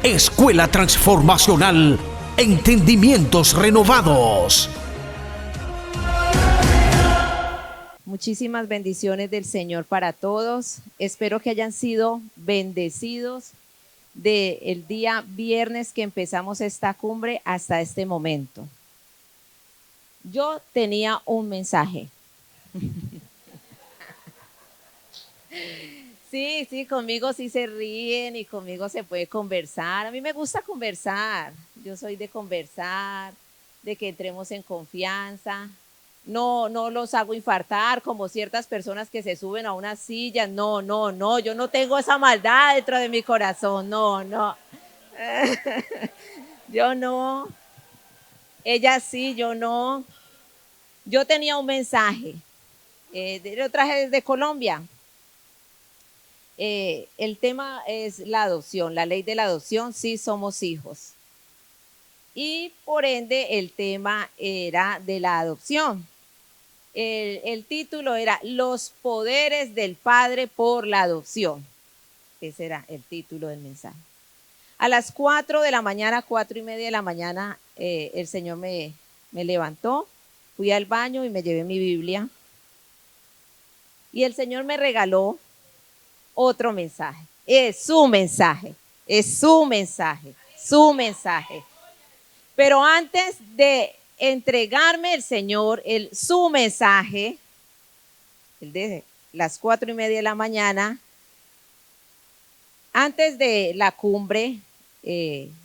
Escuela Transformacional, entendimientos renovados. Muchísimas bendiciones del Señor para todos. Espero que hayan sido bendecidos del día viernes que empezamos esta cumbre hasta este momento. Yo tenía un mensaje. Sí, conmigo sí se ríen y conmigo se puede conversar. A mí me gusta conversar. Yo soy de conversar, de que entremos en confianza. No los hago infartar como ciertas personas que se suben a una silla. No, yo no tengo esa maldad dentro de mi corazón. No. Yo no. Ella sí, yo no. Yo tenía un mensaje. Lo traje desde Colombia. El tema es la adopción, la ley de la adopción, sí somos hijos. Y por ende el tema era de la adopción. El título era Los poderes del Padre por la adopción. Ese era el título del mensaje. A las 4 de la mañana, 4:30 de la mañana, el Señor me levantó, fui al baño y me llevé mi Biblia. Y el Señor me regaló otro mensaje. Es su mensaje. Pero antes de entregarme el Señor su mensaje, el de las 4:30 de la mañana, antes de la cumbre,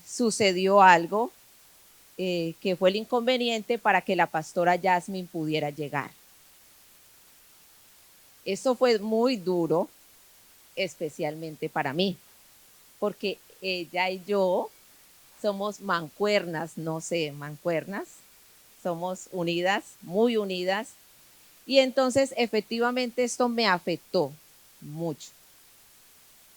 sucedió algo que fue el inconveniente para que la pastora Jasmine pudiera llegar. Eso fue muy duro, especialmente para mí, porque ella y yo somos mancuernas, somos unidas, muy unidas, y entonces efectivamente esto me afectó mucho.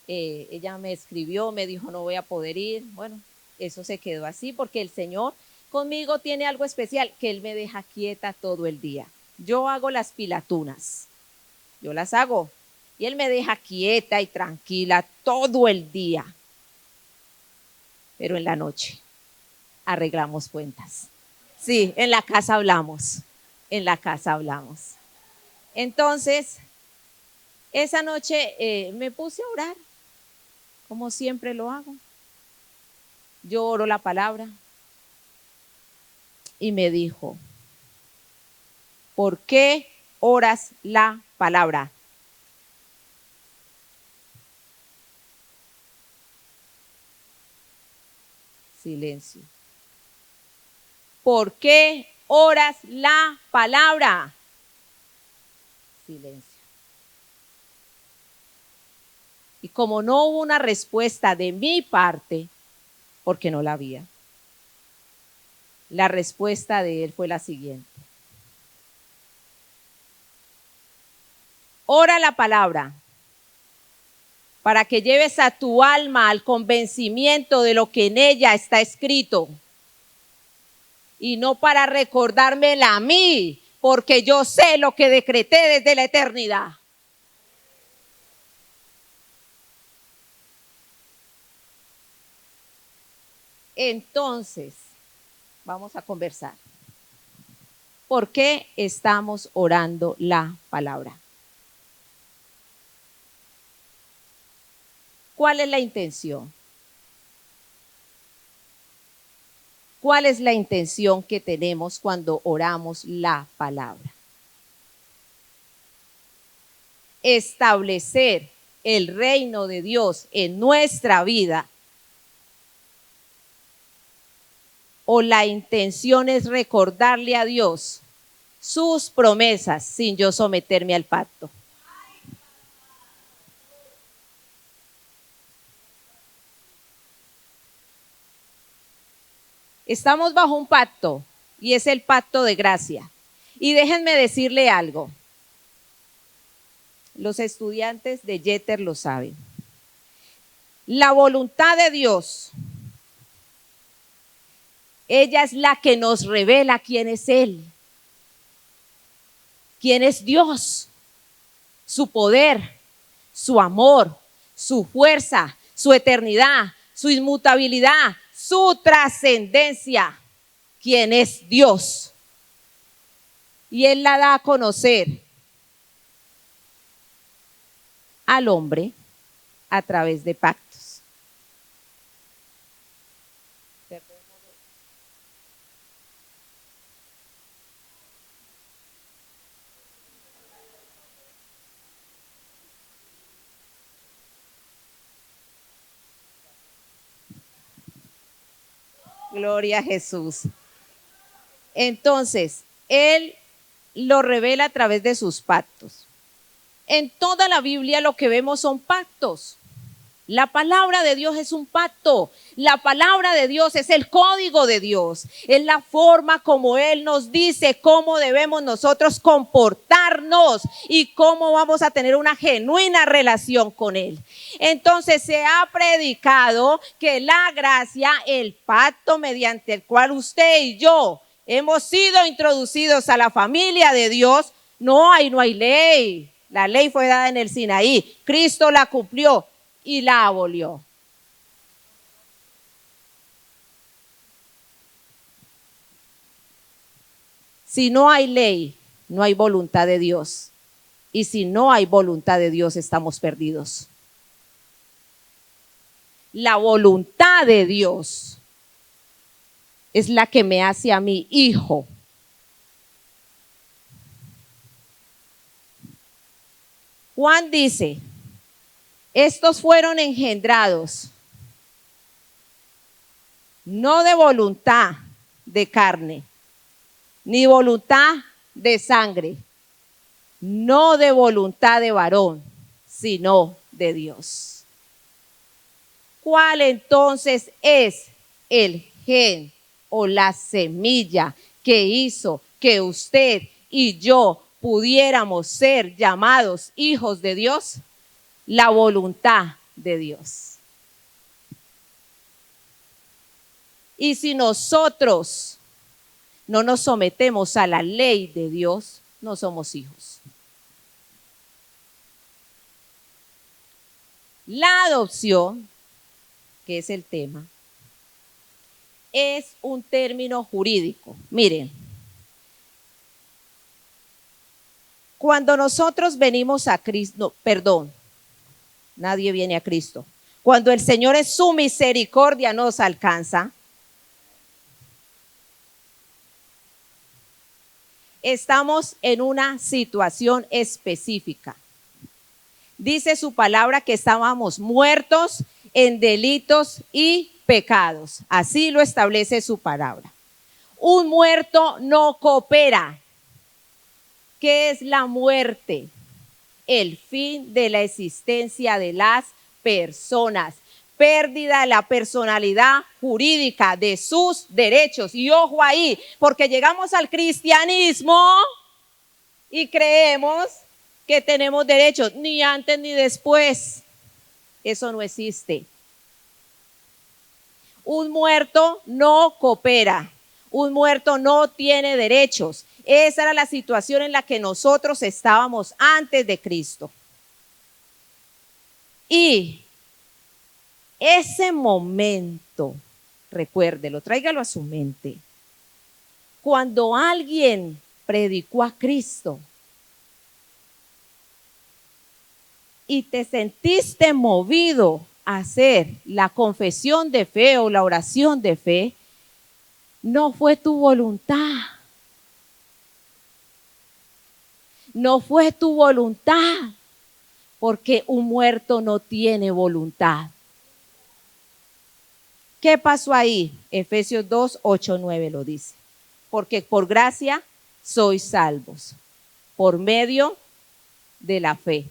Ella me escribió, me dijo no voy a poder ir, bueno, eso se quedó así porque el Señor conmigo tiene algo especial, que Él me deja quieta todo el día. Yo hago las pilatunas, yo las hago, y Él me deja quieta y tranquila todo el día. Pero en la noche arreglamos cuentas. Sí, en la casa hablamos. Entonces, esa noche me puse a orar, como siempre lo hago. Yo oro la palabra y me dijo, ¿por qué oras la palabra? Silencio. ¿Por qué oras la palabra? Silencio. Y como no hubo una respuesta de mi parte, porque no la había, la respuesta de él fue la siguiente. Ora la palabra para que lleves a tu alma al convencimiento de lo que en ella está escrito. Y no para recordármela a mí, porque yo sé lo que decreté desde la eternidad. Entonces, vamos a conversar. ¿Por qué estamos orando la palabra? ¿Cuál es la intención? ¿Cuál es la intención que tenemos cuando oramos la palabra? Establecer el reino de Dios en nuestra vida. ¿O la intención es recordarle a Dios sus promesas sin yo someterme al pacto? Estamos bajo un pacto y es el pacto de gracia. Y déjenme decirle algo. Los estudiantes de Jeter lo saben. La voluntad de Dios, ella es la que nos revela quién es Él, quién es Dios, su poder, su amor, su fuerza, su eternidad, su inmutabilidad, su trascendencia, quien es Dios. Y Él la da a conocer al hombre a través de pactos. Gloria a Jesús. Entonces, Él lo revela a través de sus pactos. En toda la Biblia lo que vemos son pactos. La palabra de Dios es un pacto. La palabra de Dios es el código de Dios. Es la forma como Él nos dice cómo debemos nosotros comportarnos y cómo vamos a tener una genuina relación con Él. Entonces se ha predicado que la gracia, el pacto mediante el cual usted y yo hemos sido introducidos a la familia de Dios, no hay ley. La ley fue dada en el Sinaí. Cristo la cumplió y la abolió. Si no hay ley, no hay voluntad de Dios. Y si no hay voluntad de Dios, estamos perdidos. La voluntad de Dios es la que me hace a mí hijo. Juan dice, estos fueron engendrados no de voluntad de carne, ni voluntad de sangre, no de voluntad de varón, sino de Dios. ¿Cuál entonces es el gen o la semilla que hizo que usted y yo pudiéramos ser llamados hijos de Dios? La voluntad de Dios. Y si nosotros no nos sometemos a la ley de Dios, no somos hijos. La adopción, que es el tema, es un término jurídico. Miren, cuando nosotros venimos a Cristo, nadie viene a Cristo. Cuando el Señor en su misericordia nos alcanza, estamos en una situación específica. Dice su palabra que estábamos muertos en delitos y pecados. Así lo establece su palabra. Un muerto no coopera. ¿Qué es la muerte? El fin de la existencia de las personas. Pérdida de la personalidad jurídica de sus derechos. Y ojo ahí, porque llegamos al cristianismo y creemos que tenemos derechos, ni antes ni después. Eso no existe. Un muerto no coopera. Un muerto no tiene derechos. Esa era la situación en la que nosotros estábamos antes de Cristo. Y ese momento, recuérdelo, tráigalo a su mente. Cuando alguien predicó a Cristo y te sentiste movido a hacer la confesión de fe o la oración de fe, no fue tu voluntad. No fue tu voluntad, porque un muerto no tiene voluntad. ¿Qué pasó ahí? Efesios 2, 8, 9 lo dice. Porque por gracia sois salvos, por medio de la fe.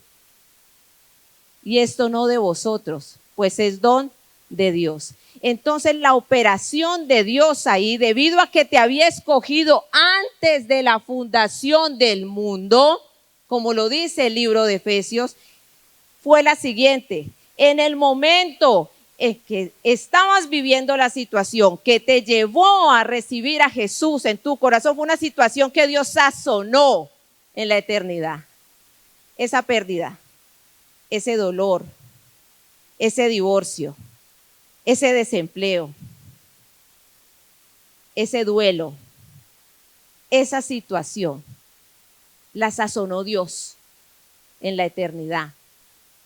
Y esto no de vosotros, pues es don de Dios. Entonces la operación de Dios ahí, debido a que te había escogido antes de la fundación del mundo, como lo dice el libro de Efesios, fue la siguiente. En el momento en que estabas viviendo la situación que te llevó a recibir a Jesús en tu corazón, fue una situación que Dios sazonó en la eternidad. Esa pérdida, ese dolor, ese divorcio, ese desempleo, ese duelo, esa situación, la sazonó Dios en la eternidad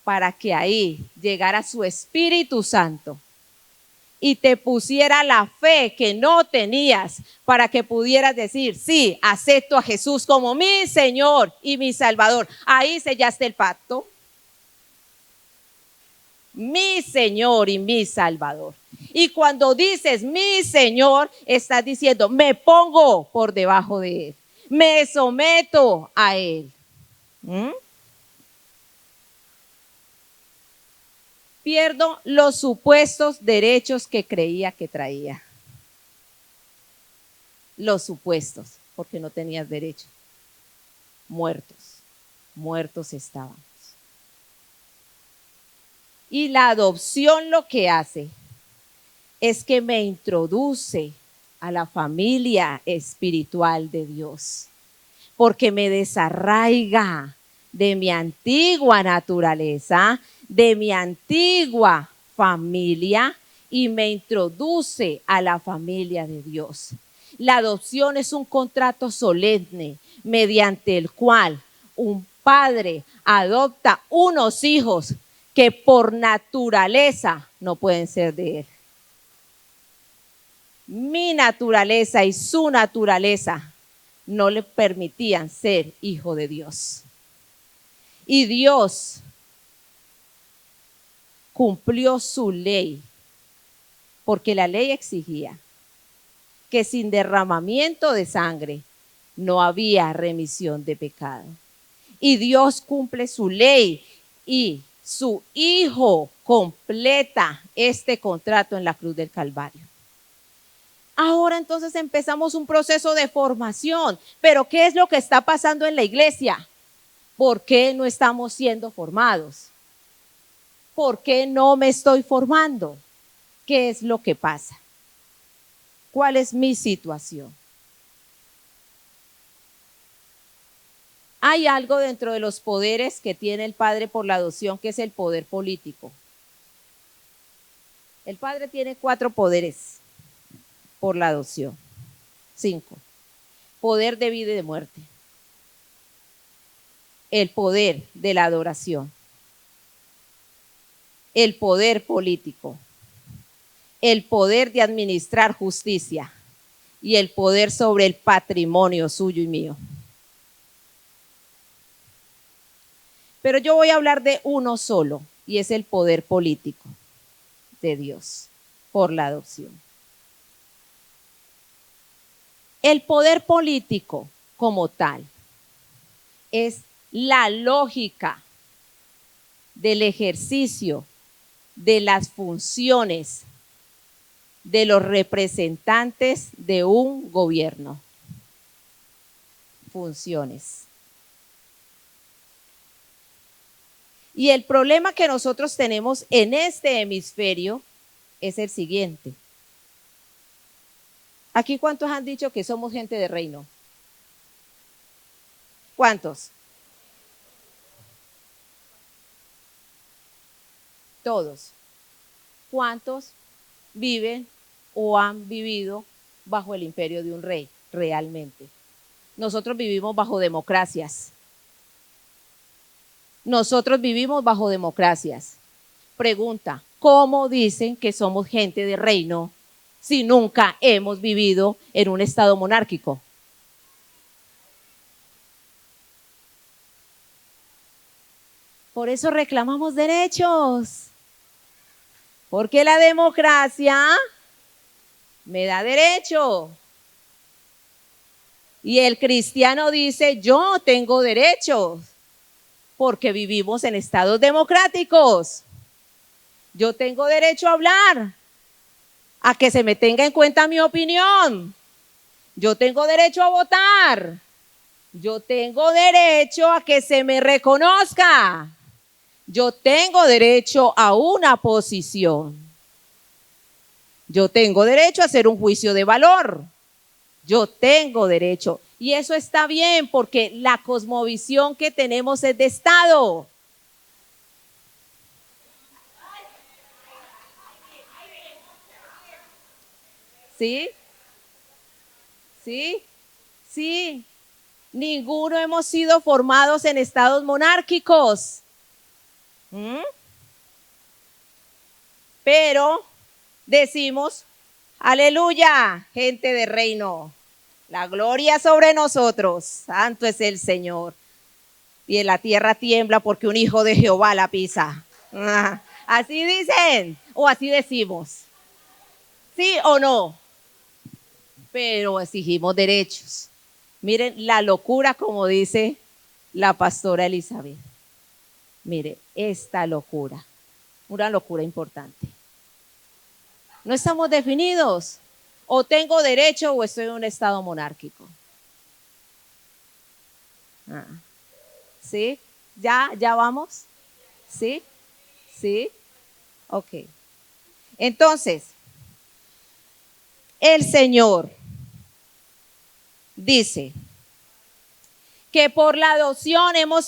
para que ahí llegara su Espíritu Santo y te pusiera la fe que no tenías para que pudieras decir, sí, acepto a Jesús como mi Señor y mi Salvador. Ahí sellaste el pacto. Mi Señor y mi Salvador. Y cuando dices mi Señor, estás diciendo, me pongo por debajo de Él, me someto a Él. Pierdo los supuestos derechos que creía que traía. Los supuestos, porque no tenías derecho. Muertos estaban. Y la adopción lo que hace es que me introduce a la familia espiritual de Dios, porque me desarraiga de mi antigua naturaleza, de mi antigua familia y me introduce a la familia de Dios. La adopción es un contrato solemne mediante el cual un padre adopta unos hijos que por naturaleza no pueden ser de él. Mi naturaleza y su naturaleza no le permitían ser hijo de Dios. Y Dios cumplió su ley, porque la ley exigía que sin derramamiento de sangre no había remisión de pecado. Y Dios cumple su ley y su Hijo completa este contrato en la cruz del Calvario. Ahora entonces empezamos un proceso de formación. Pero ¿qué es lo que está pasando en la iglesia? ¿Por qué no estamos siendo formados? ¿Por qué no me estoy formando? ¿Qué es lo que pasa? ¿Cuál es mi situación? Hay algo dentro de los poderes que tiene el Padre por la adopción, que es el poder político. El Padre tiene 4 poderes por la adopción. 5. Poder de vida y de muerte. El poder de la adoración. El poder político. El poder de administrar justicia. Y el poder sobre el patrimonio suyo y mío. Pero yo voy a hablar de uno solo, y es el poder político de Dios por la adopción. El poder político como tal es la lógica del ejercicio de las funciones de los representantes de un gobierno. Funciones. Y el problema que nosotros tenemos en este hemisferio es el siguiente. ¿Aquí cuántos han dicho que somos gente de reino? ¿Cuántos? Todos. ¿Cuántos viven o han vivido bajo el imperio de un rey realmente? Nosotros vivimos bajo democracias. Nosotros vivimos bajo democracias. Pregunta, ¿cómo dicen que somos gente de reino si nunca hemos vivido en un estado monárquico? Por eso reclamamos derechos. Porque la democracia me da derecho. Y el cristiano dice, yo tengo derechos. Porque vivimos en estados democráticos. Yo tengo derecho a hablar, a que se me tenga en cuenta mi opinión. Yo tengo derecho a votar. Yo tengo derecho a que se me reconozca. Yo tengo derecho a una posición. Yo tengo derecho a hacer un juicio de valor. Yo tengo derecho. Y eso está bien porque la cosmovisión que tenemos es de Estado. ¿Sí? ¿Sí? Sí. Ninguno hemos sido formados en estados monárquicos. ¿Mm? Pero decimos, aleluya, gente de reino, la gloria sobre nosotros, santo es el Señor. Y en la tierra tiembla porque un hijo de Jehová la pisa. Así dicen, o así decimos. ¿Sí o no? Pero exigimos derechos. Miren la locura, como dice la pastora Elizabeth. Mire, esta locura, una locura importante. No estamos definidos. O tengo derecho o estoy en un estado monárquico. ¿Sí? ¿Ya vamos? ¿Sí? ¿Sí? Ok. Entonces, el Señor dice que por la adopción hemos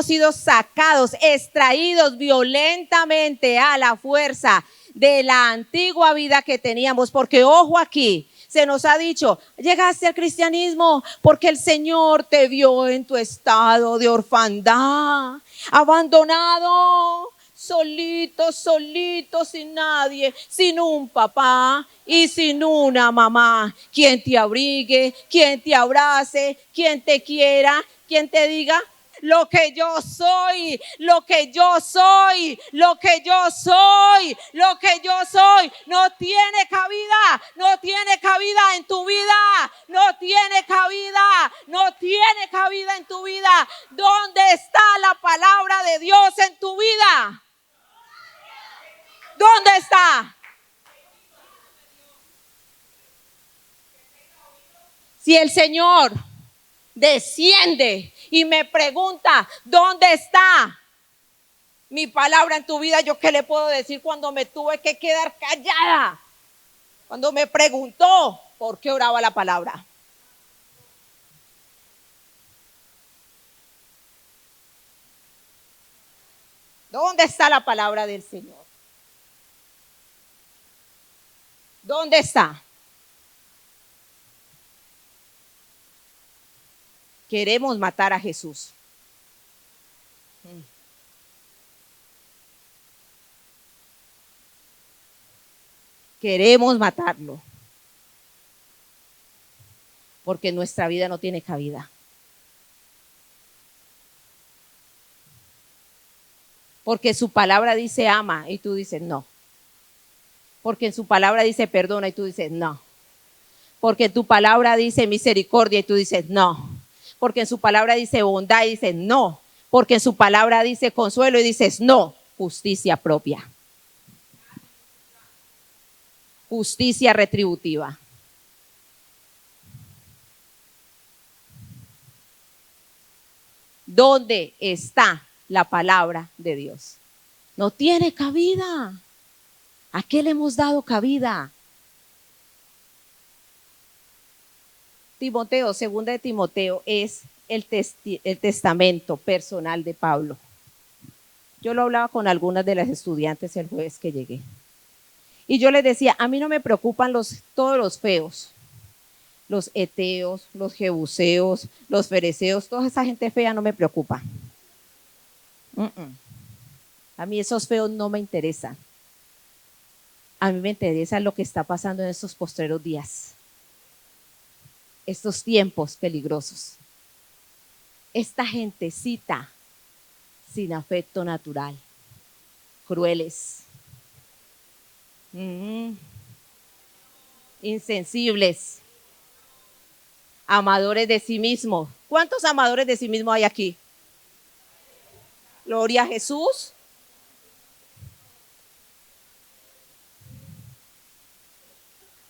sido sacados, extraídos violentamente a la fuerza de la antigua vida que teníamos, porque ojo aquí, se nos ha dicho, llegaste al cristianismo porque el Señor te vio en tu estado de orfandad, abandonado, solito, sin nadie, sin un papá y sin una mamá, quien te abrigue, quien te abrace, quien te quiera, quien te diga, lo que yo soy, lo que yo soy, lo que yo soy, lo que yo soy, no tiene cabida, no tiene cabida en tu vida, no tiene cabida, no tiene cabida en tu vida. ¿Dónde está la palabra de Dios en tu vida? ¿Dónde está? Si el Señor desciende y me pregunta, ¿dónde está mi palabra en tu vida? ¿Yo qué le puedo decir cuando me tuve que quedar callada? Cuando me preguntó por qué oraba la palabra. ¿Dónde está la palabra del Señor? ¿Dónde está? Queremos matar a Jesús. Queremos matarlo. Porque nuestra vida no tiene cabida. Porque su palabra dice ama y tú dices no. Porque en su palabra dice perdona y tú dices no. Porque en tu palabra dice misericordia y tú dices no. Porque en su palabra dice bondad y dices no. Porque en su palabra dice consuelo y dices no. Justicia propia. Justicia retributiva. ¿Dónde está la palabra de Dios? No tiene cabida. ¿A qué le hemos dado cabida? Timoteo, segunda de Timoteo, es el testamento personal de Pablo. Yo lo hablaba con algunas de las estudiantes el jueves que llegué. Y yo les decía, a mí no me preocupan todos los feos. Los eteos, los jebuseos, los fereceos, toda esa gente fea no me preocupa. A mí esos feos no me interesan. A mí me interesa lo que está pasando en estos postreros días. Estos tiempos peligrosos. Esta gentecita sin afecto natural. Crueles. Insensibles. Amadores de sí mismos. ¿Cuántos amadores de sí mismos hay aquí? Gloria a Jesús.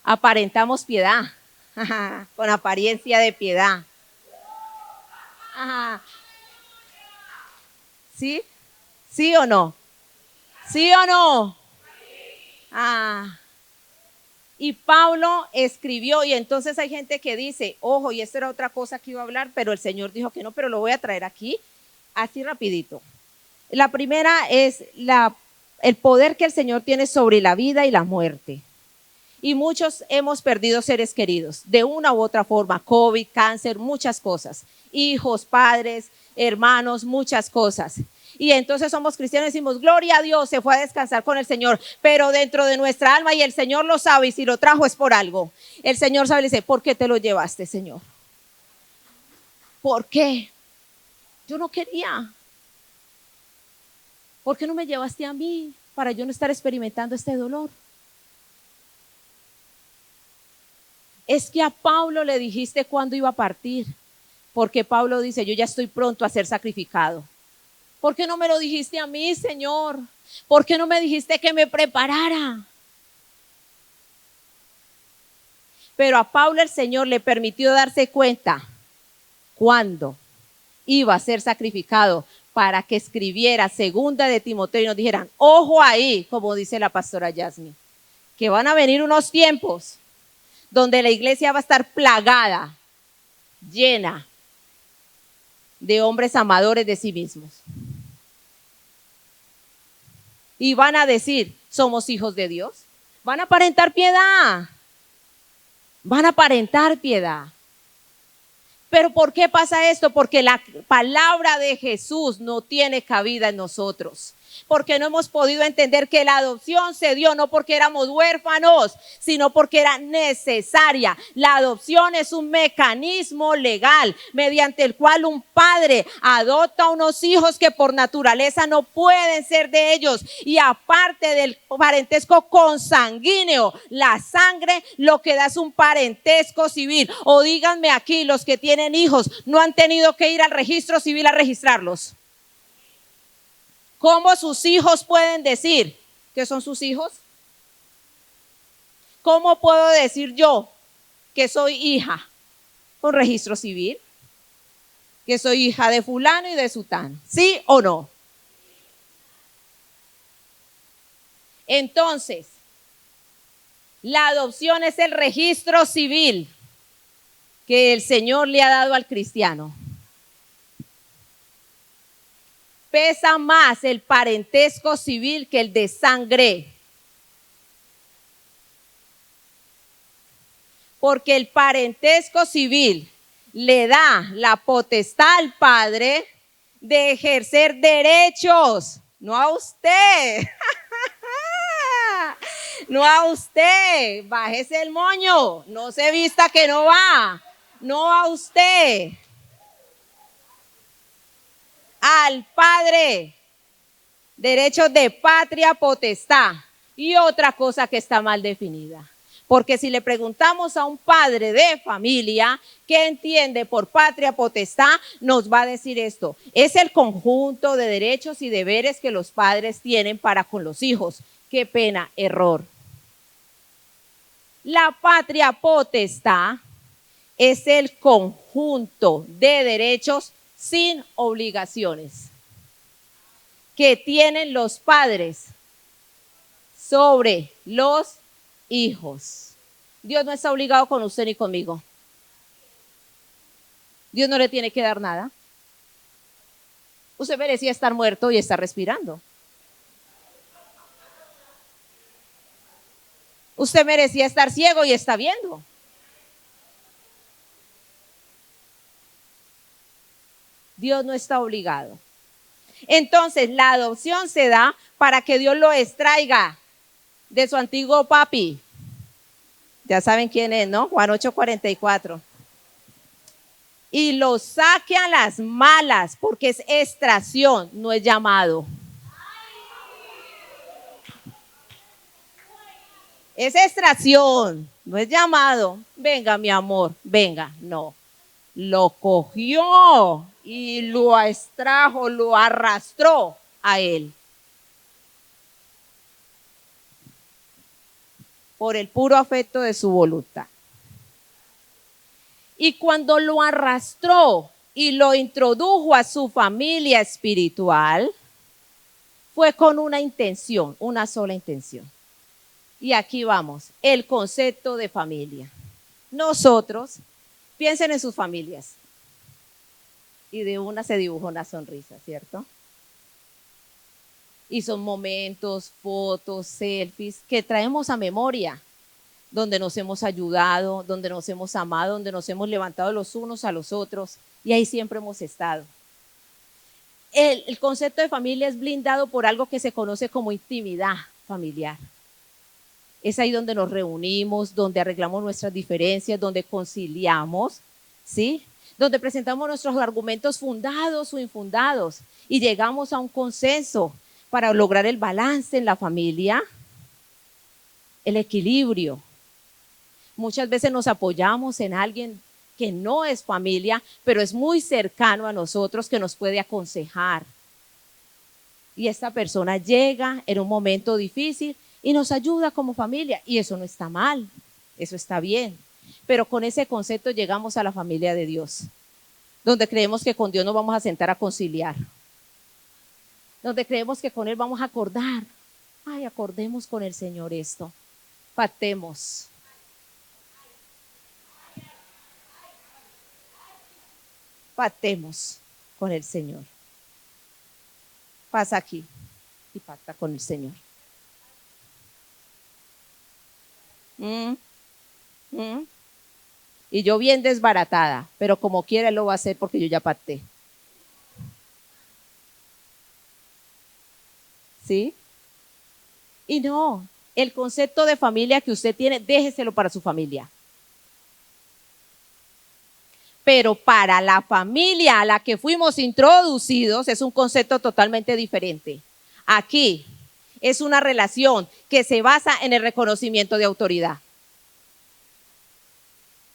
Aparentamos piedad, con apariencia de piedad. ¿Sí? ¿Sí o no? ¿Sí o no? Y Pablo escribió, y entonces hay gente que dice, ojo, y esto era otra cosa que iba a hablar, pero el Señor dijo que no, pero lo voy a traer aquí, así rapidito. La primera es el poder que el Señor tiene sobre la vida y la muerte. Y muchos hemos perdido seres queridos de una u otra forma, COVID, cáncer, muchas cosas. Hijos, padres, hermanos, muchas cosas. Y entonces somos cristianos y decimos, gloria a Dios, se fue a descansar con el Señor, pero dentro de nuestra alma, y el Señor lo sabe, y si lo trajo es por algo. El Señor sabe y dice, ¿por qué te lo llevaste, Señor? ¿Por qué? Yo no quería. ¿Por qué no me llevaste a mí para yo no estar experimentando este dolor? Es que a Pablo le dijiste cuándo iba a partir, porque Pablo dice, yo ya estoy pronto a ser sacrificado. ¿Por qué no me lo dijiste a mí, Señor? ¿Por qué no me dijiste que me preparara? Pero a Pablo el Señor le permitió darse cuenta cuándo iba a ser sacrificado para que escribiera segunda de Timoteo y nos dijeran, ojo ahí, como dice la pastora Yasmin, que van a venir unos tiempos donde la iglesia va a estar plagada, llena de hombres amadores de sí mismos. Y van a decir, somos hijos de Dios. Van a aparentar piedad. Van a aparentar piedad. ¿Pero por qué pasa esto? Porque la palabra de Jesús no tiene cabida en nosotros. Porque no hemos podido entender que la adopción se dio no porque éramos huérfanos, sino porque era necesaria. La adopción es un mecanismo legal mediante el cual un padre adopta a unos hijos que por naturaleza no pueden ser de ellos. Y aparte del parentesco consanguíneo, la sangre lo que da es un parentesco civil. O díganme aquí, los que tienen hijos, ¿no han tenido que ir al registro civil a registrarlos? ¿Cómo sus hijos pueden decir que son sus hijos? ¿Cómo puedo decir yo que soy hija? ¿Con registro civil? ¿Que soy hija de fulano y de sutano? ¿Sí o no? Entonces, la adopción es el registro civil que el Señor le ha dado al cristiano. Pesa más el parentesco civil que el de sangre. Porque el parentesco civil le da la potestad al padre de ejercer derechos, no a usted. No a usted. Bájese el moño, no se vista que no va. No a usted. Al padre, derechos de patria potestad y otra cosa que está mal definida. Porque si le preguntamos a un padre de familia qué entiende por patria potestad, nos va a decir esto. Es el conjunto de derechos y deberes que los padres tienen para con los hijos. Qué pena, error. La patria potestad es el conjunto de derechos sin obligaciones que tienen los padres sobre los hijos. Dios no está obligado con usted ni conmigo. Dios no le tiene que dar nada. Usted merecía estar muerto y está respirando. Usted merecía estar ciego y está viendo. Dios no está obligado. Entonces, la adopción se da para que Dios lo extraiga de su antiguo papi. Ya saben quién es, ¿no? Juan 8:44. Y lo saque a las malas, porque es extracción, no es llamado. Es extracción, no es llamado. Venga, mi amor, venga, no. Lo cogió y lo extrajo, lo arrastró a él. Por el puro afecto de su voluntad. Y cuando lo arrastró y lo introdujo a su familia espiritual, fue con una intención, una sola intención. Y aquí vamos, el concepto de familia. Nosotros, piensen en sus familias. Y de una se dibujó una sonrisa, ¿cierto? Y son momentos, fotos, selfies que traemos a memoria donde nos hemos ayudado, donde nos hemos amado, donde nos hemos levantado los unos a los otros, y ahí siempre hemos estado. El concepto de familia es blindado por algo que se conoce como intimidad familiar. Es ahí donde nos reunimos, donde arreglamos nuestras diferencias, donde conciliamos, ¿sí? Donde presentamos nuestros argumentos fundados o infundados y llegamos a un consenso para lograr el balance en la familia, el equilibrio. Muchas veces nos apoyamos en alguien que no es familia, pero es muy cercano a nosotros, que nos puede aconsejar. Y esta persona llega en un momento difícil y nos ayuda como familia. Y eso no está mal, eso está bien. Pero con ese concepto llegamos a la familia de Dios, donde creemos que con Dios nos vamos a sentar a conciliar, donde creemos que con Él vamos a acordar. Ay, acordemos con el Señor esto, pactemos. Pactemos con el Señor. Pasa aquí y pacta con el Señor. Y yo bien desbaratada, pero como quiera Él lo va a hacer porque yo ya pacté. ¿Sí? Y no, el concepto de familia que usted tiene, déjeselo para su familia. Pero para la familia a la que fuimos introducidos es un concepto totalmente diferente. Aquí es una relación que se basa en el reconocimiento de autoridad.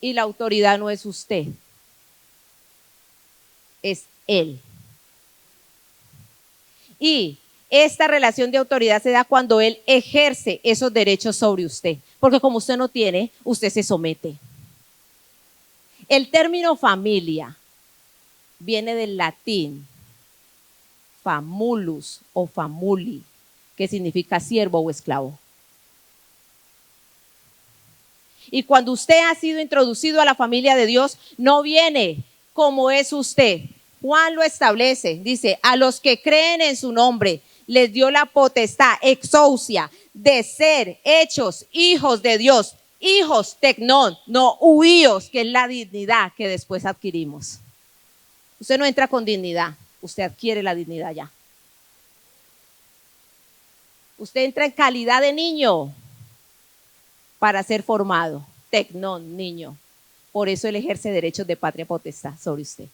Y la autoridad no es usted, es Él. Y esta relación de autoridad se da cuando Él ejerce esos derechos sobre usted. Porque como usted no tiene, usted se somete. El término familia viene del latín famulus o famuli, que significa siervo o esclavo. Y cuando usted ha sido introducido a la familia de Dios, no viene como es usted. Juan lo establece, dice, a los que creen en su nombre, les dio la potestad, exousia, de ser hechos hijos de Dios. Hijos, tecnón, no huíos, que es la dignidad que después adquirimos. Usted no entra con dignidad, usted adquiere la dignidad ya. Usted entra en calidad de niño para ser formado, tecnón, niño. Por eso Él ejerce derechos de patria potestad sobre usted.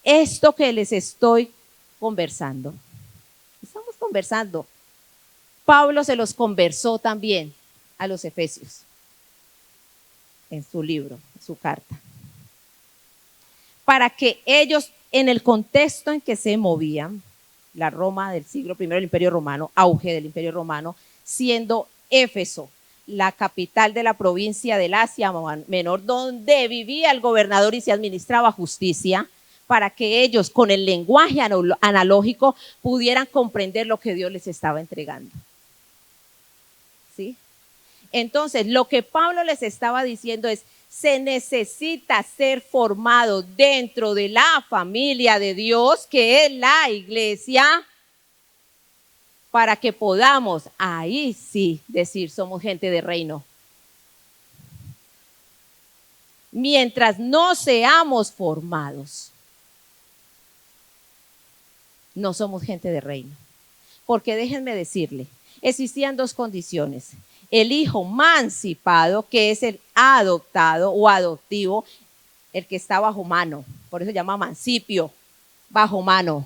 Esto que les estoy conversando, estamos conversando. Pablo se los conversó también a los efesios en su libro, en su carta, para que ellos, en el contexto en que se movían, la Roma del siglo I, el Imperio Romano, auge del Imperio Romano, siendo Éfeso la capital de la provincia del Asia Menor, donde vivía el gobernador y se administraba justicia, para que ellos con el lenguaje analógico pudieran comprender lo que Dios les estaba entregando. ¿Sí? Entonces, lo que Pablo les estaba diciendo es, se necesita ser formado dentro de la familia de Dios, que es la iglesia, para que podamos, ahí sí, decir, somos gente de reino. Mientras no seamos formados, no somos gente de reino. Porque déjenme decirle, existían dos condiciones. El hijo mancipado, que es el adoptado o adoptivo, el que está bajo mano, por eso se llama mancipio, bajo mano,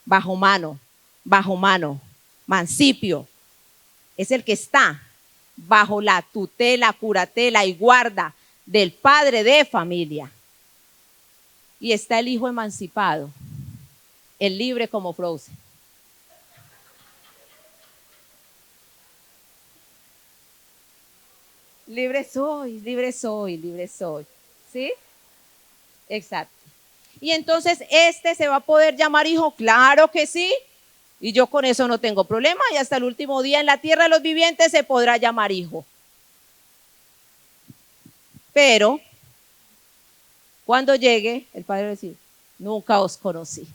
bajo mano, bajo mano, mancipio, es el que está bajo la tutela, curatela y guarda del padre de familia. Y está el hijo emancipado, el libre como Frozen. Libre soy, libre soy, libre soy. ¿Sí? Exacto. Y entonces se va a poder llamar hijo, claro que sí. Y yo con eso no tengo problema. Y hasta el último día en la tierra de los vivientes se podrá llamar hijo. Pero cuando llegue, el padre va a decir, nunca os conocí.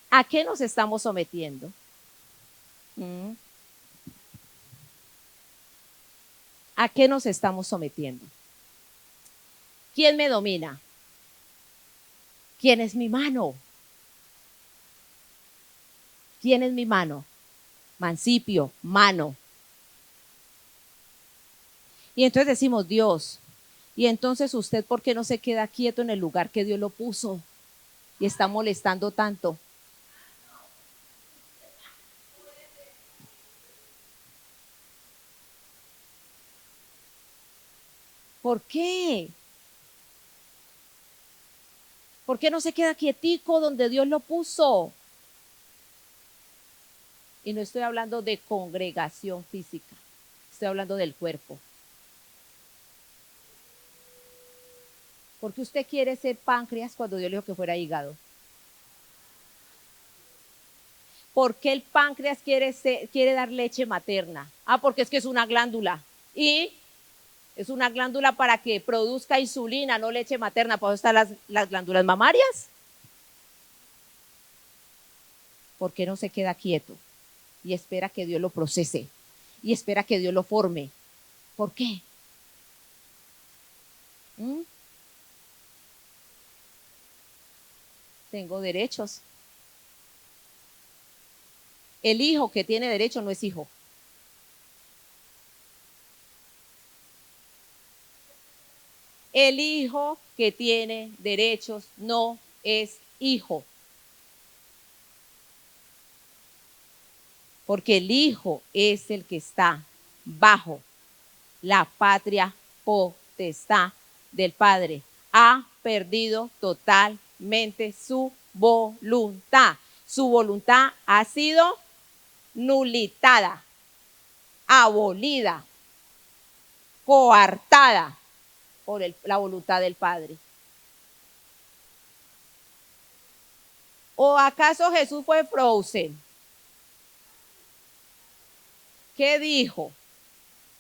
¿A qué nos estamos sometiendo? Mm. ¿A qué nos estamos sometiendo? ¿Quién me domina? ¿Quién es mi mano? ¿Quién es mi mano? Mancipio, mano. Y entonces decimos, Dios, y entonces usted, ¿por qué no se queda quieto en el lugar que Dios lo puso y está molestando tanto? ¿Por qué? ¿Por qué no se queda quietico donde Dios lo puso? Y no estoy hablando de congregación física, estoy hablando del cuerpo. ¿Por qué usted quiere ser páncreas cuando Dios le dijo que fuera hígado? ¿Por qué el páncreas quiere dar leche materna? Ah, porque es que es una glándula. Y es una glándula para que produzca insulina, no leche materna. ¿Por eso están las glándulas mamarias? ¿Por qué no se queda quieto y espera que Dios lo procese? Y espera que Dios lo forme. ¿Por qué? Tengo derechos. El hijo que tiene derecho no es hijo. El hijo que tiene derechos no es hijo. Porque el hijo es el que está bajo la patria potestad del Padre. Ha perdido totalmente su voluntad. Su voluntad ha sido nulitada, abolida, coartada por la voluntad del Padre. ¿O acaso Jesús fue Frozen? ¿Qué dijo?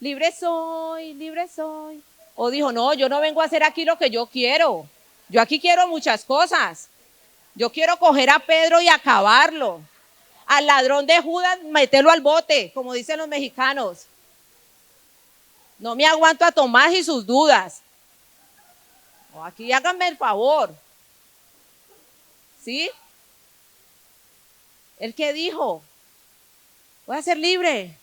Libre soy, libre soy. O dijo, no, yo no vengo a hacer aquí lo que yo quiero. Yo aquí quiero muchas cosas. Yo quiero coger a Pedro y acabarlo. Al ladrón de Judas, meterlo al bote, como dicen los mexicanos. No me aguanto a Tomás y sus dudas. No, aquí háganme el favor. ¿Sí? ¿El qué dijo? Voy a ser libre.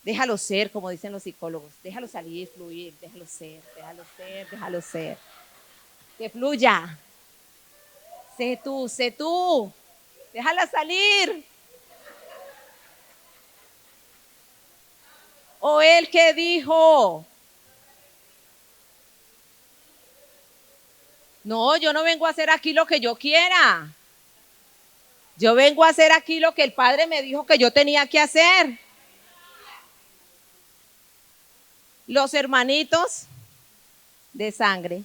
Déjalo ser, como dicen los psicólogos. Déjalo salir, fluir, déjalo ser, déjalo ser, déjalo ser. Que fluya. Sé tú, sé tú. Déjala salir. ¿O él qué dijo? No, yo no vengo a hacer aquí lo que yo quiera. Yo vengo a hacer aquí lo que el Padre me dijo que yo tenía que hacer. Los hermanitos de sangre.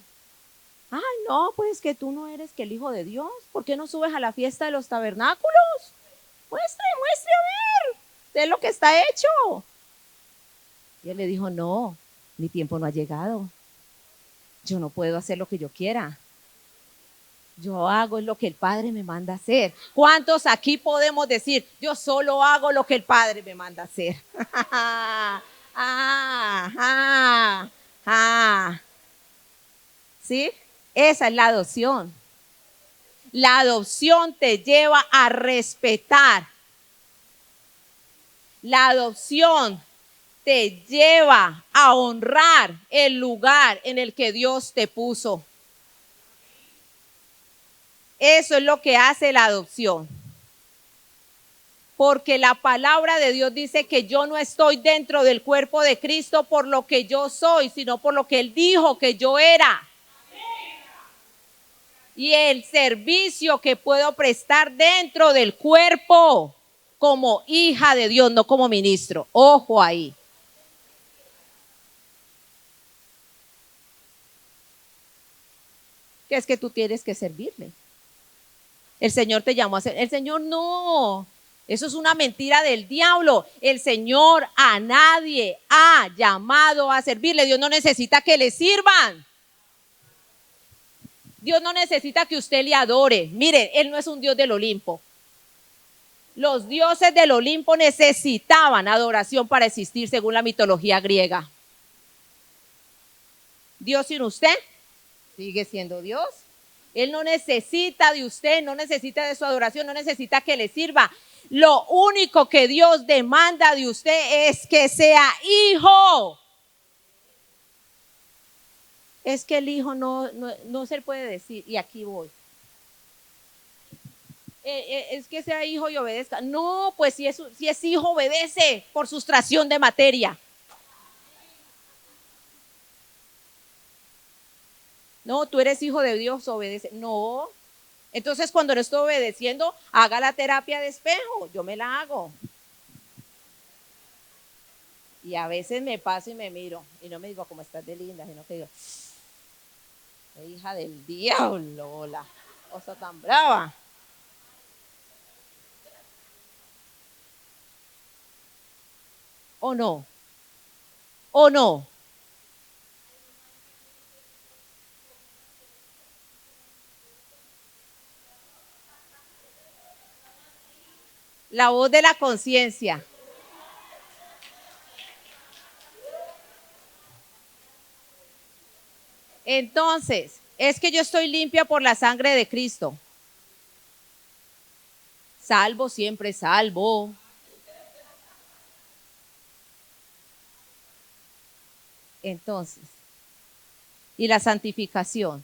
Ay, no, pues que tú no eres que el Hijo de Dios. ¿Por qué no subes a la fiesta de los tabernáculos? Muestre, muestre a ver de lo que está hecho. Y él le dijo, no, mi tiempo no ha llegado. Yo no puedo hacer lo que yo quiera. Yo hago lo que el Padre me manda hacer. ¿Cuántos aquí podemos decir, yo solo hago lo que el Padre me manda hacer? ¿Sí? Esa es la adopción. La adopción te lleva a respetar. La adopción te lleva a honrar el lugar en el que Dios te puso. Eso es lo que hace la adopción. Porque la palabra de Dios dice que yo no estoy dentro del cuerpo de Cristo por lo que yo soy, sino por lo que Él dijo que yo era. Y el servicio que puedo prestar dentro del cuerpo como hija de Dios, no como ministro. Ojo ahí. Que es que tú tienes que servirle. El Señor te llamó a ser. El Señor no. Eso es una mentira del diablo. El Señor a nadie ha llamado a servirle. Dios no necesita que le sirvan. Dios no necesita que usted le adore. Mire, Él no es un Dios del Olimpo. Los dioses del Olimpo necesitaban adoración para existir según la mitología griega. Dios sin usted sigue siendo Dios. Él no necesita de usted, no necesita de su adoración, no necesita que le sirva. Lo único que Dios demanda de usted es que sea hijo. Es que el hijo no se le puede decir, y aquí voy. Es que sea hijo y obedezca. No, pues si es hijo, obedece por sustracción de materia. No, tú eres hijo de Dios, obedece. No. Entonces, cuando no estoy obedeciendo, haga la terapia de espejo. Yo me la hago. Y a veces me paso y me miro. Y no me digo, ¿cómo estás de linda? Sino que digo, hija del diablo, la cosa tan brava. ¿O no? ¿O no? La voz de la conciencia. Entonces, es que yo estoy limpia por la sangre de Cristo. Salvo, siempre salvo. Entonces, y la santificación.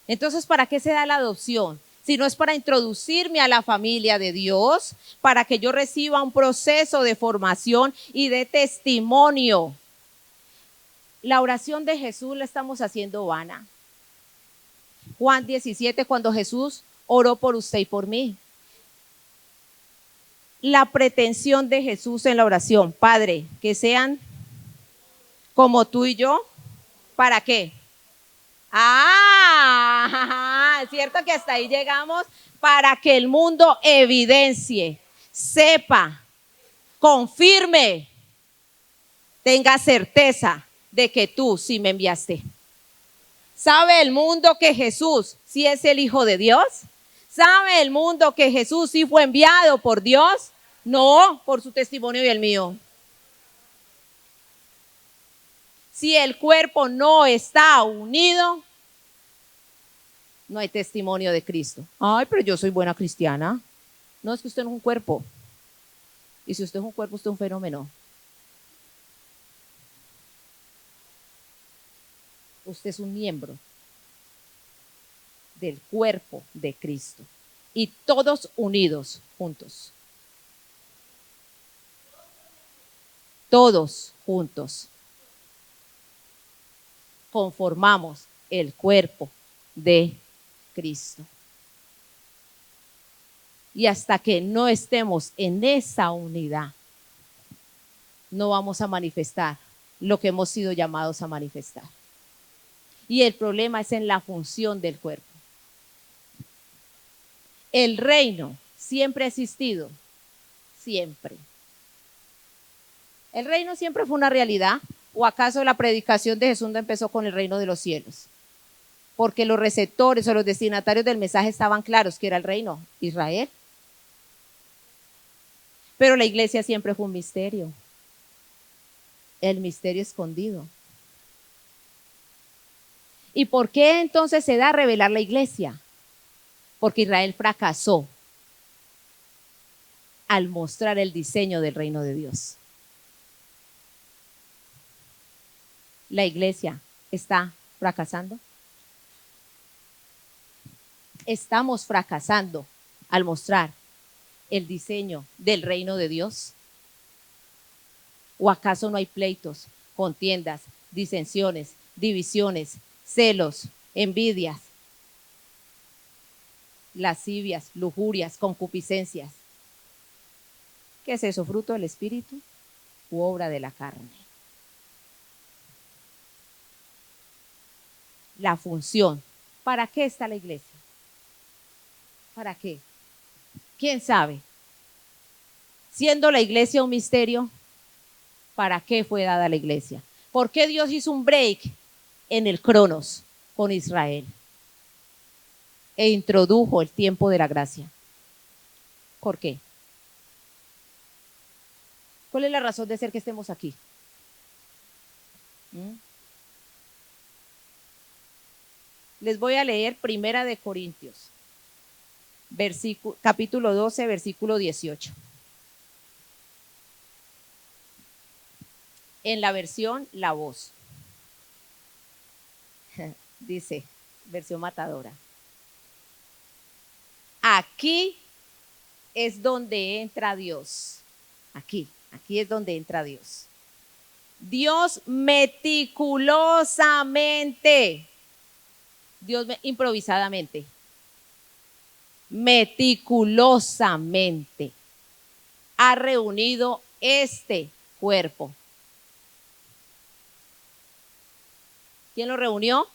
Entonces, ¿para qué se da la adopción? Si no es para introducirme a la familia de Dios, para que yo reciba un proceso de formación y de testimonio. La oración de Jesús la estamos haciendo vana. Juan 17, cuando Jesús oró por usted y por mí. La pretensión de Jesús en la oración, Padre, que sean como tú y yo, ¿para qué? Cierto que hasta ahí llegamos, para que el mundo evidencie, sepa, confirme, tenga certeza de que tú sí me enviaste. ¿Sabe el mundo que Jesús sí es el Hijo de Dios? ¿Sabe el mundo que Jesús sí fue enviado por Dios? No, por su testimonio y el mío. Si el cuerpo no está unido, no hay testimonio de Cristo. Ay, pero yo soy buena cristiana. No, es que usted no es un cuerpo. Y si usted es un cuerpo, usted es un fenómeno. Usted es un miembro del cuerpo de Cristo. Y todos unidos, juntos. Todos juntos. Conformamos el cuerpo de Cristo. Y hasta que no estemos en esa unidad, no vamos a manifestar lo que hemos sido llamados a manifestar. Y el problema es en la función del cuerpo. El reino siempre ha existido, siempre. ¿El reino siempre fue una realidad? ¿O acaso la predicación de Jesús no empezó con el reino de los cielos? Porque los receptores o los destinatarios del mensaje estaban claros que era el reino, Israel. Pero la iglesia siempre fue un misterio. El misterio escondido. ¿Y por qué entonces se da a revelar la iglesia? Porque Israel fracasó al mostrar el diseño del reino de Dios. La iglesia está fracasando. Estamos fracasando al mostrar el diseño del reino de Dios. ¿O acaso no hay pleitos, contiendas, disensiones, divisiones, celos, envidias, lascivias, lujurias, concupiscencias? ¿Qué es eso? ¿Fruto del espíritu u obra de la carne? La función. ¿Para qué está la iglesia? ¿Para qué? ¿Quién sabe? Siendo la iglesia un misterio, ¿para qué fue dada la iglesia? ¿Por qué Dios hizo un break en el Cronos con Israel e introdujo el tiempo de la gracia? ¿Por qué? ¿Cuál es la razón de ser que estemos aquí? Les voy a leer Primera de Corintios, capítulo 12, versículo 18. En la versión La Voz. Dice, versión matadora. Aquí es donde entra Dios. Aquí es donde entra Dios. Dios meticulosamente, improvisadamente, meticulosamente ha reunido este cuerpo. ¿Quién lo reunió?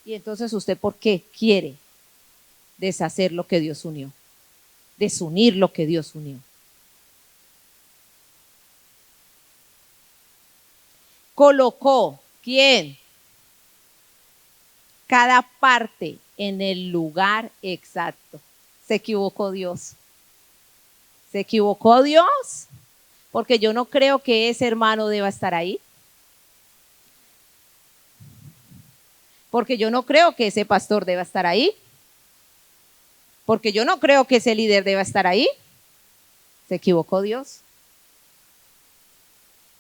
Y entonces usted, ¿por qué quiere deshacer lo que Dios unió? Desunir lo que Dios unió. Colocó, ¿quién? Cada parte en el lugar exacto. ¿Se equivocó Dios? ¿Se equivocó Dios? Porque yo no creo que ese hermano deba estar ahí. Porque yo no creo que ese pastor deba estar ahí. Porque yo no creo que ese líder deba estar ahí. ¿Se equivocó Dios?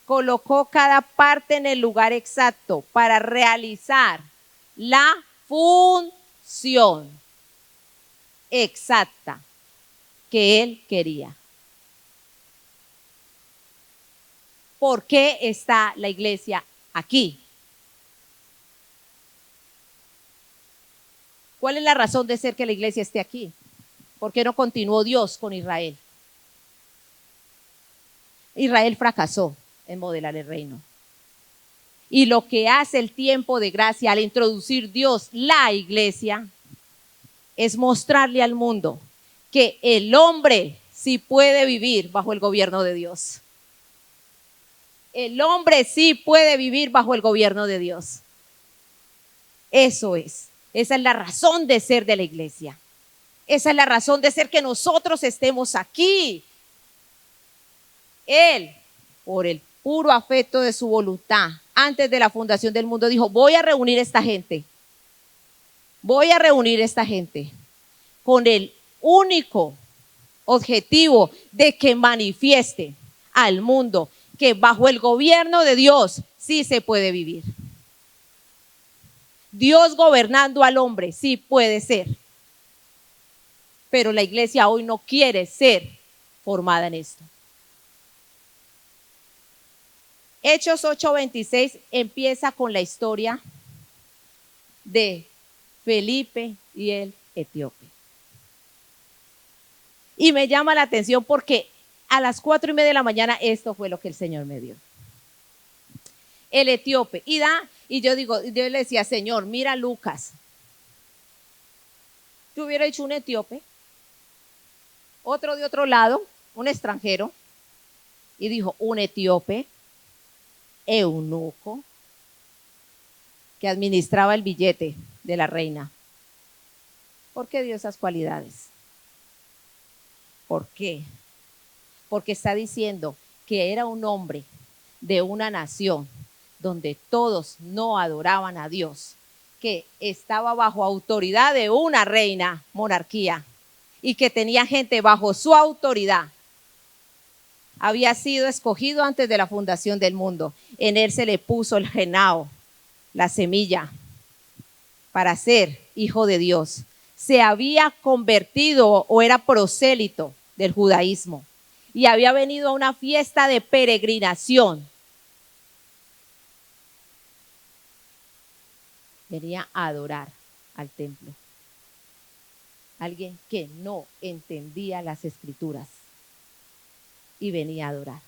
Colocó cada parte en el lugar exacto para realizar la función exacta que Él quería. ¿Por qué está la iglesia aquí? ¿Cuál es la razón de ser que la iglesia esté aquí? ¿Por qué no continuó Dios con Israel? Israel fracasó en modelar el reino. Y lo que hace el tiempo de gracia al introducir Dios la iglesia es mostrarle al mundo que el hombre sí puede vivir bajo el gobierno de Dios. El hombre sí puede vivir bajo el gobierno de Dios. Eso es. Esa es la razón de ser de la iglesia. Esa es la razón de ser que nosotros estemos aquí. Él, por el puro afecto de su voluntad, antes de la fundación del mundo, dijo, voy a reunir esta gente. Voy a reunir esta gente con el único objetivo de que manifieste al mundo que bajo el gobierno de Dios sí se puede vivir. Dios gobernando al hombre sí puede ser. Pero la iglesia hoy no quiere ser formada en esto. Hechos 8:26 empieza con la historia de Felipe y el etíope. Y me llama la atención porque a las 4:30 de la mañana esto fue lo que el Señor me dio. El etíope. Y yo le decía, Señor, mira Lucas. Yo hubiera dicho un etíope, otro de otro lado, un extranjero, y dijo, un etíope, eunuco, que administraba el billete de la reina. ¿Por qué dio esas cualidades? ¿Por qué? Porque está diciendo que era un hombre de una nación donde todos no adoraban a Dios, que estaba bajo autoridad de una reina, monarquía, y que tenía gente bajo su autoridad. Había sido escogido antes de la fundación del mundo. En él se le puso el genao, la semilla, para ser hijo de Dios. Se había convertido o era prosélito del judaísmo y había venido a una fiesta de peregrinación. Venía a adorar al templo. Alguien que no entendía las escrituras y venía a adorar.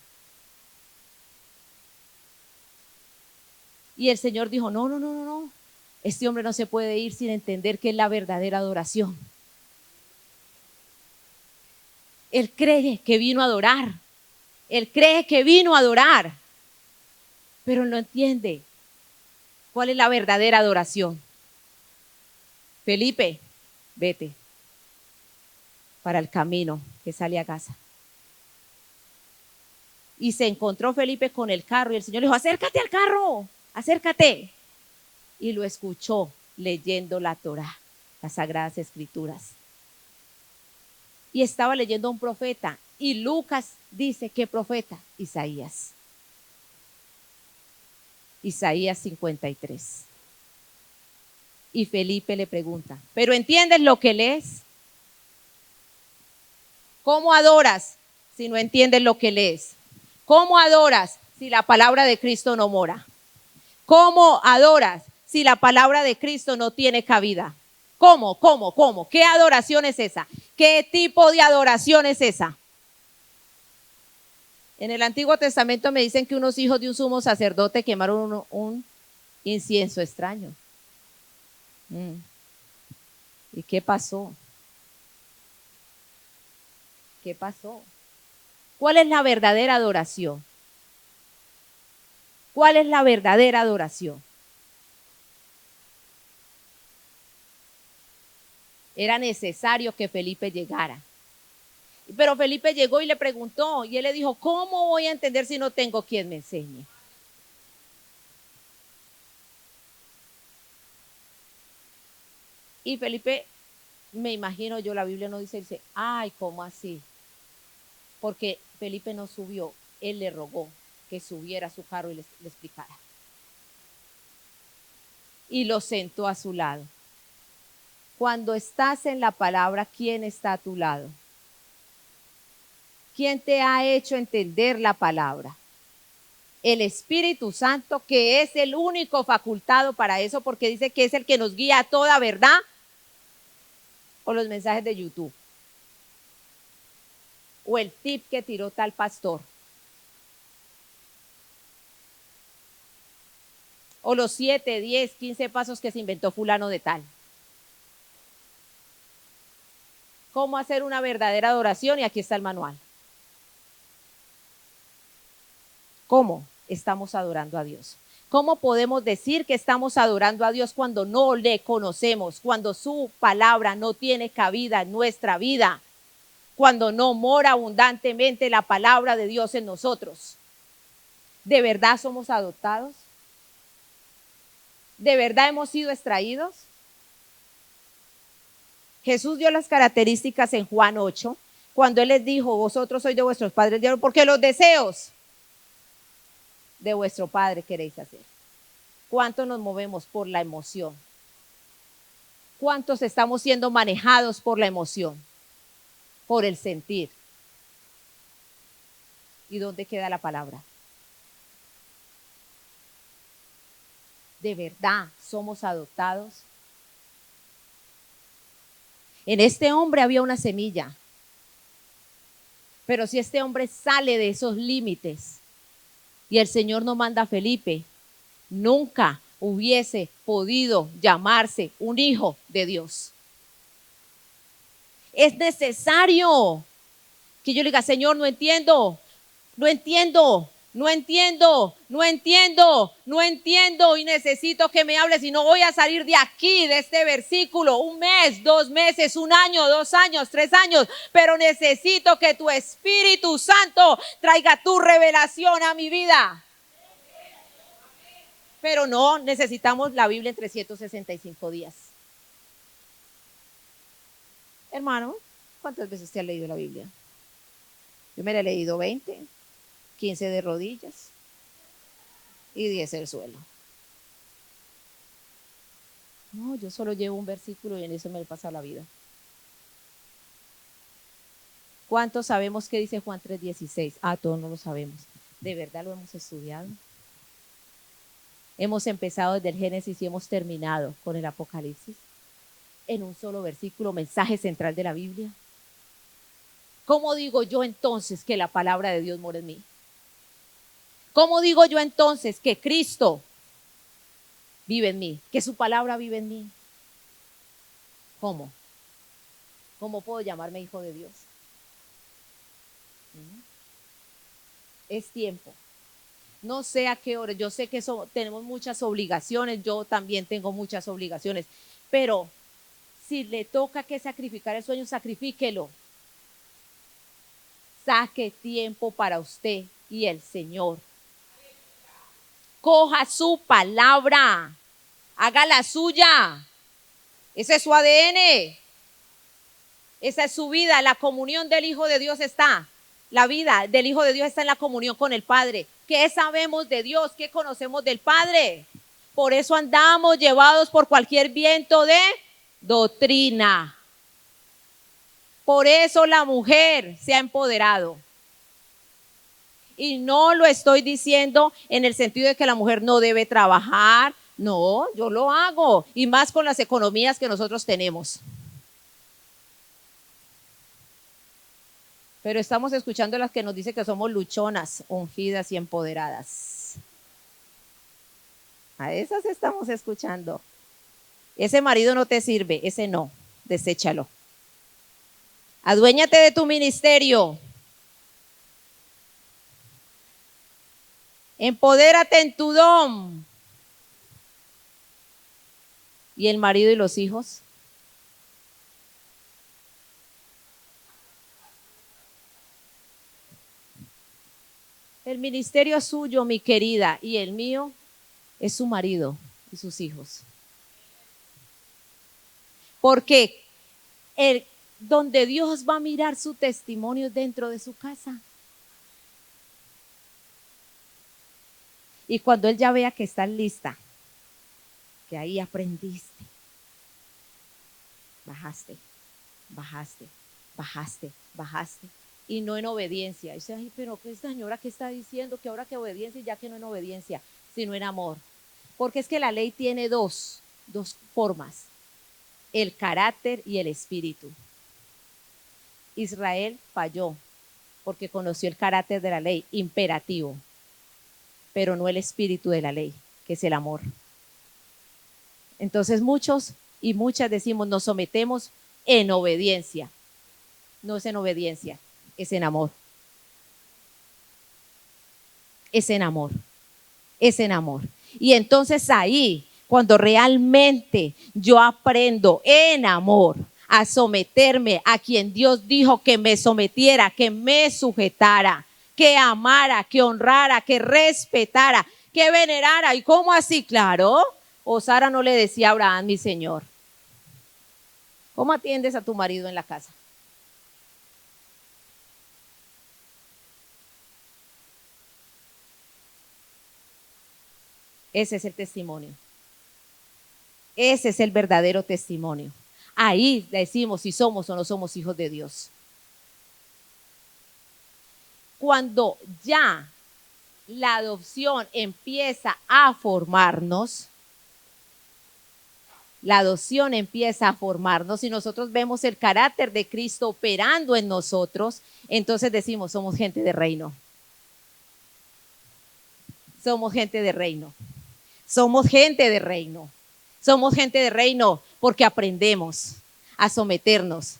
Y el Señor dijo, no. Este hombre no se puede ir sin entender qué es la verdadera adoración. Él cree que vino a adorar. Él cree que vino a adorar. Pero no entiende cuál es la verdadera adoración. Felipe, vete para el camino que sale a casa. Y se encontró Felipe con el carro y el Señor le dijo, acércate al carro, acércate. Y lo escuchó leyendo la Torá, las Sagradas Escrituras. Y estaba leyendo a un profeta. Y Lucas dice, ¿qué profeta? Isaías. Isaías 53. Y Felipe le pregunta, ¿pero entiendes lo que lees? ¿Cómo adoras si no entiendes lo que lees? ¿Cómo adoras si la palabra de Cristo no mora? ¿Cómo adoras si la palabra de Cristo no tiene cabida? ¿Cómo? ¿Qué adoración es esa? ¿Qué tipo de adoración es esa? En el Antiguo Testamento me dicen que unos hijos de un sumo sacerdote quemaron un incienso extraño. ¿Y qué pasó? ¿Qué pasó? ¿Cuál es la verdadera adoración? ¿Cuál es la verdadera adoración? Era necesario que Felipe llegara. Pero Felipe llegó y le preguntó, y él le dijo, ¿cómo voy a entender si no tengo quien me enseñe? Y Felipe, me imagino yo, la Biblia no dice, ay, ¿cómo así? Porque Felipe no subió, él le rogó que subiera a su carro y le explicara. Y lo sentó a su lado. Cuando estás en la palabra, ¿quién está a tu lado? ¿Quién te ha hecho entender la palabra? El Espíritu Santo, que es el único facultado para eso, porque dice que es el que nos guía a toda verdad, o los mensajes de YouTube, o el tip que tiró tal pastor, o los 7, 10, 15 pasos que se inventó fulano de tal. ¿Cómo hacer una verdadera adoración? Y aquí está el manual. ¿Cómo estamos adorando a Dios? ¿Cómo podemos decir que estamos adorando a Dios cuando no le conocemos, cuando su palabra no tiene cabida en nuestra vida, cuando no mora abundantemente la palabra de Dios en nosotros? ¿De verdad somos adoptados? ¿De verdad hemos sido extraídos? Jesús dio las características en Juan 8, cuando Él les dijo, vosotros sois de vuestros padres diablo, porque los deseos de vuestro padre queréis hacer. ¿Cuánto nos movemos por la emoción? ¿Cuántos estamos siendo manejados por la emoción? Por el sentir. ¿Y dónde queda la palabra? ¿De verdad somos adoptados? En este hombre había una semilla. Pero si este hombre sale de esos límites y el Señor no manda a Felipe, nunca hubiese podido llamarse un hijo de Dios. Es necesario que yo le diga, Señor, no entiendo, y necesito que me hables y no voy a salir de aquí, de este versículo, 1 mes, 2 meses, 1 año, 2 años, 3 años, pero necesito que tu Espíritu Santo traiga tu revelación a mi vida. Pero no, necesitamos la Biblia en 365 días. Hermano, ¿cuántas veces te has leído la Biblia? Yo me la he leído 20, 15 de rodillas y 10 del suelo. No, yo solo llevo un versículo y en eso me pasa la vida. ¿Cuántos sabemos qué dice Juan 3:16? Todos no lo sabemos. ¿De verdad lo hemos estudiado? Hemos empezado desde el Génesis y hemos terminado con el Apocalipsis en un solo versículo, mensaje central de la Biblia. ¿Cómo digo yo entonces que la palabra de Dios mora en mí? ¿Cómo digo yo entonces que Cristo vive en mí, que su palabra vive en mí? ¿Cómo? ¿Cómo puedo llamarme hijo de Dios? Es tiempo. No sé a qué hora, yo sé que tenemos muchas obligaciones, yo también tengo muchas obligaciones, pero si le toca que sacrificar el sueño, sacrifíquelo. Saque tiempo para usted, y el Señor. Coja su palabra, haga la suya. Ese es su ADN. Esa es su vida. La comunión del Hijo de Dios está. La vida del Hijo de Dios está en la comunión con el Padre. ¿Qué sabemos de Dios? ¿Qué conocemos del Padre? Por eso andamos llevados por cualquier viento de doctrina. Por eso la mujer se ha empoderado. Y no lo estoy diciendo en el sentido de que la mujer no debe trabajar. No, yo lo hago. Y más con las economías que nosotros tenemos. Pero estamos escuchando las que nos dicen que somos luchonas, ungidas y empoderadas. A esas estamos escuchando. Ese marido no te sirve, ese no, deséchalo. Aduéñate de tu ministerio. Empodérate en tu don. ¿Y el marido y los hijos? El ministerio es suyo, mi querida, y el mío es su marido y sus hijos. Porque donde Dios va a mirar su testimonio dentro de su casa. Y cuando Él ya vea que estás lista, que ahí aprendiste, bajaste, y no en obediencia. Y dice, ay, pero ¿qué esta señora que está diciendo? Que ahora que obediencia, ya que no en obediencia, sino en amor. Porque es que la ley tiene dos formas, el carácter y el espíritu. Israel falló porque conoció el carácter de la ley, imperativo, pero no el espíritu de la ley, que es el amor. Entonces muchos y muchas decimos, nos sometemos en obediencia. No es en obediencia, es en amor. Es en amor. Es en amor. Y entonces ahí, cuando realmente yo aprendo en amor a someterme a quien Dios dijo que me sometiera, que me sujetara, que amara, que honrara, que respetara, que venerara. ¿Y cómo así? Claro, o Sara no le decía a Abraham, mi señor. ¿Cómo atiendes a tu marido en la casa? Ese es el testimonio. Ese es el verdadero testimonio. Ahí decimos si somos o no somos hijos de Dios. Cuando ya la adopción empieza a formarnos, y nosotros vemos el carácter de Cristo operando en nosotros, entonces decimos, somos gente de reino. Somos gente de reino. Somos gente de reino. Somos gente de reino porque aprendemos a someternos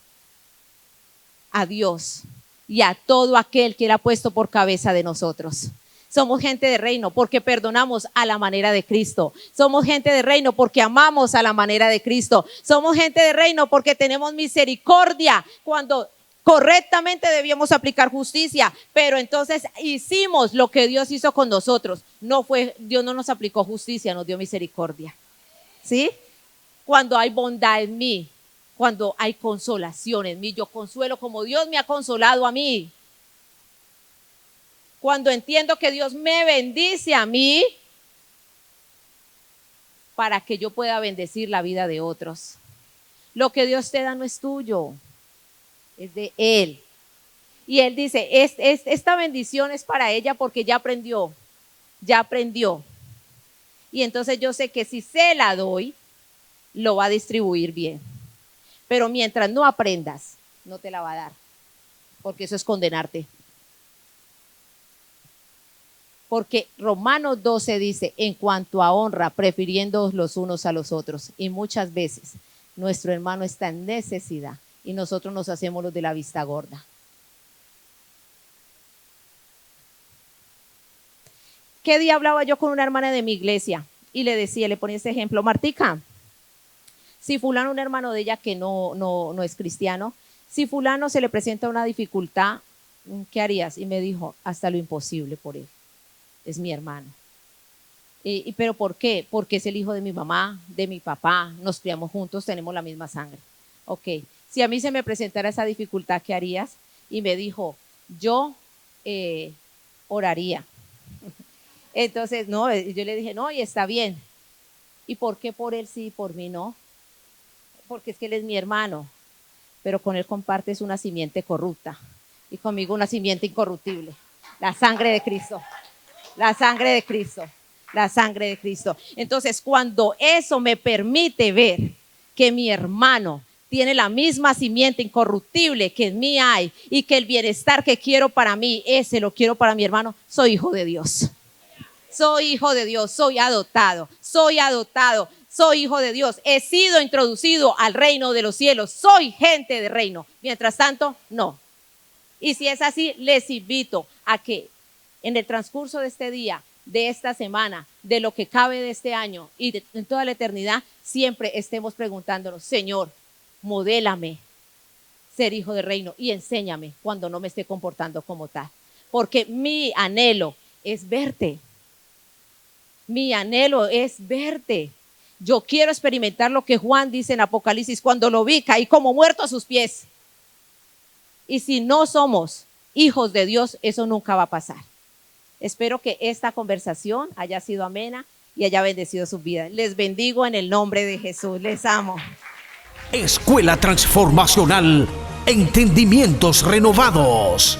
a Dios y a todo aquel que Él ha puesto por cabeza de nosotros. Somos gente de reino porque perdonamos a la manera de Cristo. Somos gente de reino porque amamos a la manera de Cristo. Somos gente de reino porque tenemos misericordia cuando correctamente debíamos aplicar justicia, pero entonces hicimos lo que Dios hizo con nosotros. Dios no nos aplicó justicia, nos dio misericordia. ¿Sí? Cuando hay bondad en mí, cuando hay consolación en mí, yo consuelo como Dios me ha consolado a mí. Cuando entiendo que Dios me bendice a mí para que yo pueda bendecir la vida de otros. Lo que Dios te da no es tuyo, es de Él. Y Él dice, esta bendición es para ella porque ya aprendió. Y entonces yo sé que si se la doy, lo va a distribuir bien. Pero mientras no aprendas, no te la va a dar, porque eso es condenarte. Porque Romanos 12 dice, en cuanto a honra, prefiriendo los unos a los otros. Y muchas veces nuestro hermano está en necesidad y nosotros nos hacemos los de la vista gorda. ¿Qué día hablaba yo con una hermana de mi iglesia? Y le ponía ese ejemplo, Martica, si fulano, un hermano de ella que no es cristiano, si fulano se le presenta una dificultad ¿qué harías? Y me dijo, hasta lo imposible por él. Es mi hermano. ¿Pero por qué? Porque es el hijo de mi mamá, de mi papá, nos criamos juntos, tenemos la misma sangre. Ok, si a mí se me presentara esa dificultad, ¿qué harías? Y me dijo, yo oraría. Entonces, no, yo le dije, no, y está bien. ¿Y por qué por él sí y por mí no? Porque es que él es mi hermano, pero con él compartes una simiente corrupta y conmigo una simiente incorruptible. La sangre de Cristo, la sangre de Cristo, la sangre de Cristo. Entonces, cuando eso me permite ver que mi hermano tiene la misma simiente incorruptible que en mí hay y que el bienestar que quiero para mí, ese lo quiero para mi hermano, soy hijo de Dios. Soy hijo de Dios, soy adoptado, soy hijo de Dios. He sido introducido al reino de los cielos, soy gente de reino. Mientras tanto, no. Y si es así, les invito a que en el transcurso de este día, de esta semana, de lo que cabe de este año y en toda la eternidad, siempre estemos preguntándonos, Señor, modélame ser hijo de reino y enséñame cuando no me esté comportando como tal. Porque mi anhelo es verte. Mi anhelo es verte. Yo quiero experimentar lo que Juan dice en Apocalipsis, cuando lo vi, caí como muerto a sus pies. Y si no somos hijos de Dios, eso nunca va a pasar. Espero que esta conversación haya sido amena y haya bendecido su vida. Les bendigo en el nombre de Jesús. Les amo. Escuela Transformacional, Entendimientos Renovados.